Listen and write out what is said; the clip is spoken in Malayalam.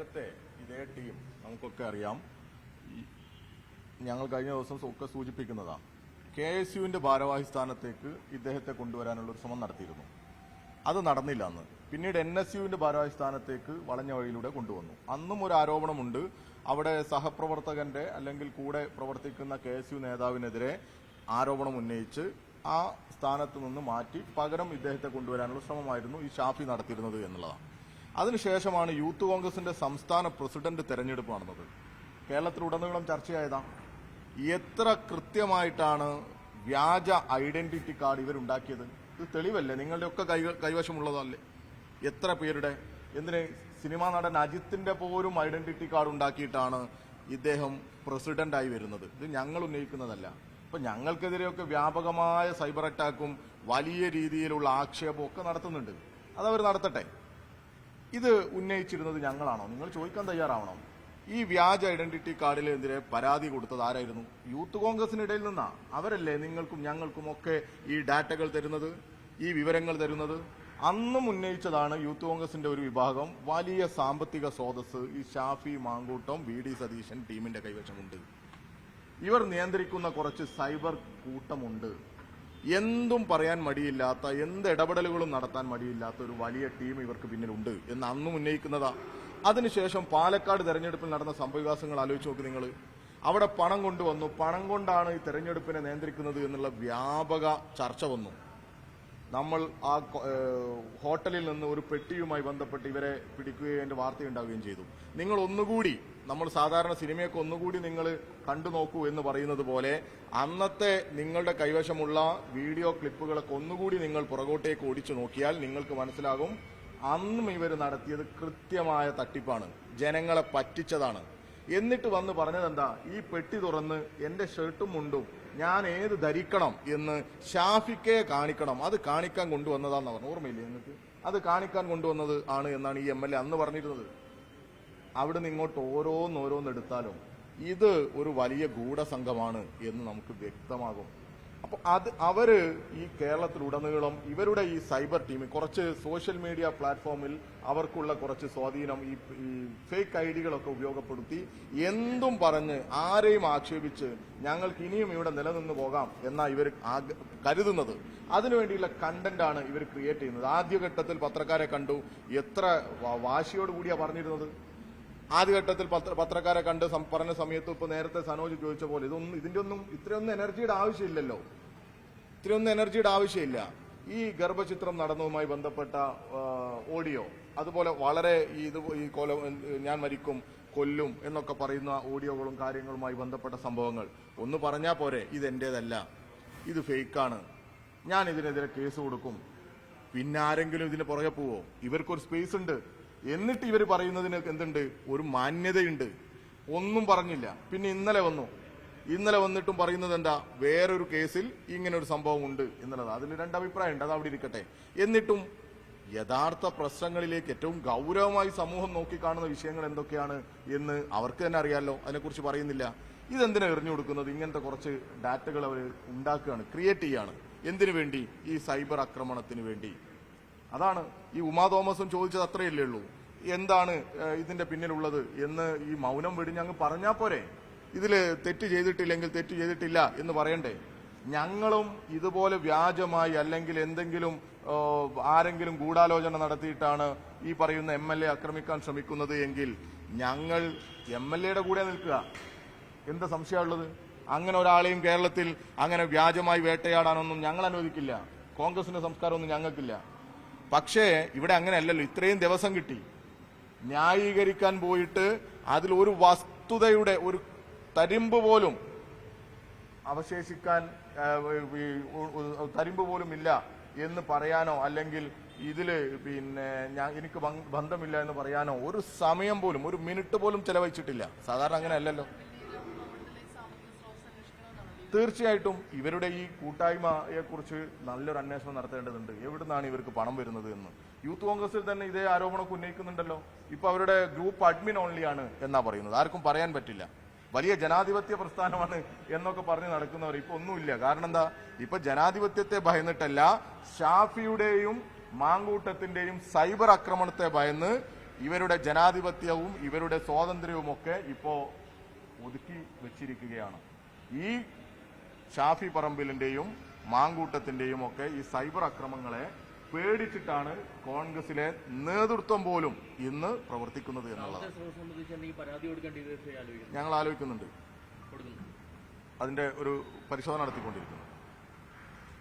നേരത്തെ ഇതേ ടീം നമുക്കൊക്കെ അറിയാം, ഞങ്ങൾ കഴിഞ്ഞ ദിവസം ഒക്കെ സൂചിപ്പിക്കുന്നതാണ്, KSUവിന്റെ ഭാരവാഹി സ്ഥാനത്തേക്ക് ഇദ്ദേഹത്തെ കൊണ്ടുവരാനുള്ള ഒരു ശ്രമം നടത്തിയിരുന്നു. അത് നടന്നില്ല അന്ന്. പിന്നീട് NSUവിന്റെ ഭാരവാഹി സ്ഥാനത്തേക്ക് വളഞ്ഞ വഴിയിലൂടെ കൊണ്ടുവന്നു. അന്നും ഒരു ആരോപണമുണ്ട്, അവിടെ സഹപ്രവർത്തകന്റെ അല്ലെങ്കിൽ കൂടെ പ്രവർത്തിക്കുന്ന KSU നേതാവിനെതിരെ ആരോപണം ഉന്നയിച്ച് ആ സ്ഥാനത്ത് നിന്ന് മാറ്റി പകരം ഇദ്ദേഹത്തെ കൊണ്ടുവരാനുള്ള ശ്രമമായിരുന്നു ഈ ഷാഫി നടത്തിയിരുന്നത് എന്നുള്ളതാണ്. അതിനുശേഷമാണ് യൂത്ത് കോൺഗ്രസിന്റെ സംസ്ഥാന പ്രസിഡന്റ് തെരഞ്ഞെടുപ്പ് നടന്നത്. കേരളത്തിലുടനീളം ചർച്ചയായതാണ്. എത്ര കൃത്യമായിട്ടാണ് വ്യാജ ഐഡന്റിറ്റി കാർഡ് ഇവരുണ്ടാക്കിയത്. ഇത് തെളിവല്ലേ, നിങ്ങളുടെയൊക്കെ കൈവശമുള്ളതല്ലേ. എത്ര പേരുടെ, എന്തിന് സിനിമാ നടൻ അജിത്തിന്റെ പോലും ഐഡന്റിറ്റി കാർഡ് ഉണ്ടാക്കിയിട്ടാണ് ഇദ്ദേഹം പ്രസിഡന്റായി വരുന്നത്. ഇത് ഞങ്ങൾ ഉന്നയിക്കുന്നതല്ല. അപ്പൊ ഞങ്ങൾക്കെതിരെയൊക്കെ വ്യാപകമായ സൈബർ അറ്റാക്കും വലിയ രീതിയിലുള്ള ആക്ഷേപവും ഒക്കെ നടത്തുന്നുണ്ട്. അതവർ നടത്തട്ടെ. ഇത് ഉന്നയിച്ചിരുന്നത് ഞങ്ങളാണോ? നിങ്ങൾ ചോദിക്കാൻ തയ്യാറാവണം. ഈ വ്യാജ ഐഡന്റിറ്റി കാർഡിലെതിരെ പരാതി കൊടുത്തത് ആരായിരുന്നു? യൂത്ത് കോൺഗ്രസിനിടയിൽ നിന്നാ. അവരല്ലേ നിങ്ങൾക്കും ഞങ്ങൾക്കും ഒക്കെ ഈ ഡാറ്റകൾ തരുന്നത്, ഈ വിവരങ്ങൾ തരുന്നത്. അന്നും ഉന്നയിച്ചതാണ് യൂത്ത് കോൺഗ്രസിന്റെ ഒരു വിഭാഗം. വലിയ സാമ്പത്തിക സ്രോതസ് ഈ ഷാഫി മാങ്കൂട്ടം VD സതീശൻ ടീമിന്റെ കൈവശമുണ്ട്. ഇവർ നിയന്ത്രിക്കുന്ന കുറച്ച് സൈബർ കൂട്ടമുണ്ട്. എന്തും പറയാൻ മടിയില്ലാത്ത, എന്ത് ഇടപെടലുകളും നടത്താൻ മടിയില്ലാത്ത ഒരു വലിയ ടീം ഇവർക്ക് പിന്നിലുണ്ട് എന്ന് അന്നും ഉന്നയിക്കുന്നതാ. അതിനുശേഷം പാലക്കാട് തെരഞ്ഞെടുപ്പിൽ നടന്ന സംഭവവികാസങ്ങൾ ആലോചിച്ച് നോക്ക് നിങ്ങൾ. അവിടെ പണം കൊണ്ടുവന്നു, പണം കൊണ്ടാണ് ഈ തെരഞ്ഞെടുപ്പിനെ നിയന്ത്രിക്കുന്നത് എന്നുള്ള വ്യാപക ചർച്ച വന്നു. നമ്മൾ ആ ഹോട്ടലിൽ നിന്ന് ഒരു പെട്ടിയുമായി ബന്ധപ്പെട്ട് ഇവരെ പിടിക്കുകയും അതിന്റെ വാർത്തയുണ്ടാവുകയും ചെയ്തു. നിങ്ങൾ ഒന്നുകൂടി, നമ്മൾ സാധാരണ സിനിമയൊക്കെ ഒന്നുകൂടി നിങ്ങൾ കണ്ടു നോക്കൂ എന്ന് പറയുന്നത് പോലെ അന്നത്തെ നിങ്ങളുടെ കൈവശമുള്ള വീഡിയോ ക്ലിപ്പുകളൊക്കെ ഒന്നുകൂടി നിങ്ങൾ പുറകോട്ടേക്ക് ഓടിച്ചു നോക്കിയാൽ നിങ്ങൾക്ക് മനസ്സിലാകും അന്നും ഇവർ നടത്തിയത് കൃത്യമായ തട്ടിപ്പാണ്, ജനങ്ങളെ പറ്റിച്ചതാണ്. എന്നിട്ട് വന്ന് പറഞ്ഞതെന്താ, ഈ പെട്ടി തുറന്ന് എന്റെ ഷർട്ടും മുണ്ടും ഞാൻ ഏത് ധരിക്കണം എന്ന് ഷാഫിക്കെ കാണിക്കണം, അത് കാണിക്കാൻ കൊണ്ടുവന്നതാന്ന് പറഞ്ഞു. ഓർമ്മയില്ലേ നിങ്ങൾക്ക്? അത് കാണിക്കാൻ കൊണ്ടുവന്നത് ആണ് എന്നാണ് ഈ MLA അന്ന് പറഞ്ഞിരുന്നത്. അവിടെ നിന്ന് ഇങ്ങോട്ട് ഓരോന്നെടുത്താലും ഇത് ഒരു വലിയ ഗൂഢസംഘമാണ് എന്ന് നമുക്ക് വ്യക്തമാകും. അപ്പൊ അവര് ഈ കേരളത്തിലുടനീളം ഇവരുടെ ഈ സൈബർ ടീം കുറച്ച് സോഷ്യൽ മീഡിയ പ്ലാറ്റ്ഫോമിൽ അവർക്കുള്ള കുറച്ച് സ്വാധീനം ഈ ഫേക്ക് ഐഡികളൊക്കെ ഉപയോഗപ്പെടുത്തി എന്തും പറഞ്ഞ് ആരെയും ആക്ഷേപിച്ച് ഞങ്ങൾക്ക് ഇനിയും ഇവിടെ നിലനിന്ന് പോകാം എന്നാ ഇവർ കരുതുന്നത്. അതിനുവേണ്ടിയുള്ള കണ്ടന്റാണ് ഇവർ ക്രിയേറ്റ് ചെയ്യുന്നത്. ആദ്യഘട്ടത്തിൽ പത്രക്കാരെ കണ്ടു, എത്ര വാശിയോടുകൂടിയാ പറഞ്ഞിരുന്നത്. ആദ്യഘട്ടത്തിൽ പത്രക്കാരെ കണ്ട് പറഞ്ഞ സമയത്ത് ഇപ്പൊ നേരത്തെ സനോജ് ചോദിച്ച പോലെ ഇത്രയൊന്നും എനർജിയുടെ ആവശ്യമില്ലല്ലോ. ഇത്രയൊന്നും എനർജിയുടെ ആവശ്യമില്ല. ഈ ഗർഭചിത്രം നടന്നതുമായി ബന്ധപ്പെട്ട ഓഡിയോ, അതുപോലെ വളരെ ഈ കൊല, ഞാൻ മരിക്കും, കൊല്ലും എന്നൊക്കെ പറയുന്ന ഓഡിയോകളും കാര്യങ്ങളുമായി ബന്ധപ്പെട്ട സംഭവങ്ങൾ ഒന്ന് പറഞ്ഞാൽ പോരെ, ഇതെന്റേതല്ല, ഇത് ഫേക്കാണ്, ഞാൻ ഇതിനെതിരെ കേസ് കൊടുക്കും. പിന്നെ ആരെങ്കിലും ഇതിന് പുറകെ പോവോ? ഇവർക്കൊരു സ്പേസ് ഉണ്ട്. എന്നിട്ട് ഇവർ പറയുന്നതിന് എന്തുണ്ട്? ഒരു മാന്യതയുണ്ട്. ഒന്നും പറഞ്ഞില്ല. പിന്നെ ഇന്നലെ വന്നിട്ടും പറയുന്നത് എന്താ, വേറൊരു കേസിൽ ഇങ്ങനെ ഒരു സംഭവം ഉണ്ട് എന്നുള്ളത്. അതിൽ രണ്ടഭിപ്രായം ഉണ്ട്, അത് അവിടെ ഇരിക്കട്ടെ. എന്നിട്ടും യഥാർത്ഥ പ്രശ്നങ്ങളിലേക്ക് ഏറ്റവും ഗൗരവമായി സമൂഹം നോക്കിക്കാണുന്ന വിഷയങ്ങൾ എന്തൊക്കെയാണ് എന്ന് അവർക്ക് തന്നെ അറിയാമല്ലോ. അതിനെക്കുറിച്ച് പറയുന്നില്ല. ഇതെന്തിനാ എറിഞ്ഞു കൊടുക്കുന്നത്? ഇങ്ങനത്തെ കുറച്ച് ഡാറ്റകൾ അവർ ഉണ്ടാക്കുകയാണ്, ക്രിയേറ്റ് ചെയ്യാണ്. എന്തിനു വേണ്ടി? ഈ സൈബർ ആക്രമണത്തിന് വേണ്ടി. അതാണ് ഈ ഉമാ തോമസും ചോദിച്ചത്. അത്രയല്ലേ ഉള്ളൂ. എന്താണ് ഇതിന്റെ പിന്നിലുള്ളത് എന്ന് ഈ മൗനം വെടിഞ്ഞ് അങ്ങ് പറഞ്ഞാൽ പോരെ? ഇതില് തെറ്റ് ചെയ്തിട്ടില്ലെങ്കിൽ തെറ്റ് ചെയ്തിട്ടില്ല എന്ന് പറയണ്ടേ? ഞങ്ങളും ഇതുപോലെ വ്യാജമായി അല്ലെങ്കിൽ എന്തെങ്കിലും ആരെങ്കിലും ഗൂഢാലോചന നടത്തിയിട്ടാണ് ഈ പറയുന്ന MLA ആക്രമിക്കാൻ ശ്രമിക്കുന്നത് എങ്കിൽ ഞങ്ങൾ MLAയുടെ കൂടെ നിൽക്കുക. എന്താ സംശയമുള്ളത്? അങ്ങനെ ഒരാളെയും കേരളത്തിൽ അങ്ങനെ വ്യാജമായി വേട്ടയാടാനൊന്നും ഞങ്ങൾ അനുവദിക്കില്ല. കോൺഗ്രസിന്റെ സംസ്കാരമൊന്നും ഞങ്ങൾക്കില്ല. പക്ഷേ ഇവിടെ അങ്ങനെയല്ലല്ലോ. ഇത്രയും ദിവസം കിട്ടി, ന്യായീകരിക്കാൻ പോയിട്ട് അതിൽ ഒരു വസ്തുതയുടെ ഒരു തരിമ്പ് പോലും അവശേഷിക്കാൻ തരിമ്പ് പോലും ഇല്ല എന്ന് പറയാനോ അല്ലെങ്കിൽ ഇതില് എനിക്ക് ബന്ധമില്ല എന്ന് പറയാനോ ഒരു സമയം പോലും, ഒരു മിനിറ്റ് പോലും ചെലവഴിച്ചിട്ടില്ല. സാധാരണ അങ്ങനെ അല്ലല്ലോ. തീർച്ചയായിട്ടും ഇവരുടെ ഈ കൂട്ടായ്മയെ കുറിച്ച് നല്ലൊരു അന്വേഷണം നടത്തേണ്ടതുണ്ട്. എവിടുന്നാണ് ഇവർക്ക് പണം വരുന്നത് എന്ന്. യൂത്ത് കോൺഗ്രസിൽ തന്നെ ഇതേ ആരോപണമൊക്കെ ഉന്നയിക്കുന്നുണ്ടല്ലോ. ഇപ്പൊ അവരുടെ ഗ്രൂപ്പ് അഡ്മിൻ ഓൺലിയാണ് എന്നാ പറയുന്നത്. ആർക്കും പറയാൻ പറ്റില്ല. വലിയ ജനാധിപത്യ പ്രസ്ഥാനമാണ് എന്നൊക്കെ പറഞ്ഞ് നടക്കുന്നവർ ഇപ്പൊ ഒന്നുമില്ല. കാരണം എന്താ? ഇപ്പൊ ജനാധിപത്യത്തെ ഭയന്നിട്ടല്ല, ഷാഫിയുടെയും മാങ്കൂട്ടത്തിന്റെയും സൈബർ ആക്രമണത്തെ ഭയന്ന് ഇവരുടെ ജനാധിപത്യവും ഇവരുടെ സ്വാതന്ത്ര്യവുമൊക്കെ ഇപ്പോ ഒതുക്കി വെച്ചിരിക്കുകയാണ്. ഈ ഷാഫി പറമ്പിലിന്റെയും മാങ്കൂട്ടത്തിന്റെയും ഒക്കെ ഈ സൈബർ അക്രമങ്ങളെ പേടിച്ചിട്ടാണ് കോൺഗ്രസിലെ നേതൃത്വം പോലും ഇന്ന് പ്രവർത്തിക്കുന്നത് എന്നുള്ളത് ഞങ്ങൾ ആലോചിക്കുന്നുണ്ട്. അതിന്റെ ഒരു പരിശോധന നടത്തിക്കൊണ്ടിരിക്കുന്നു.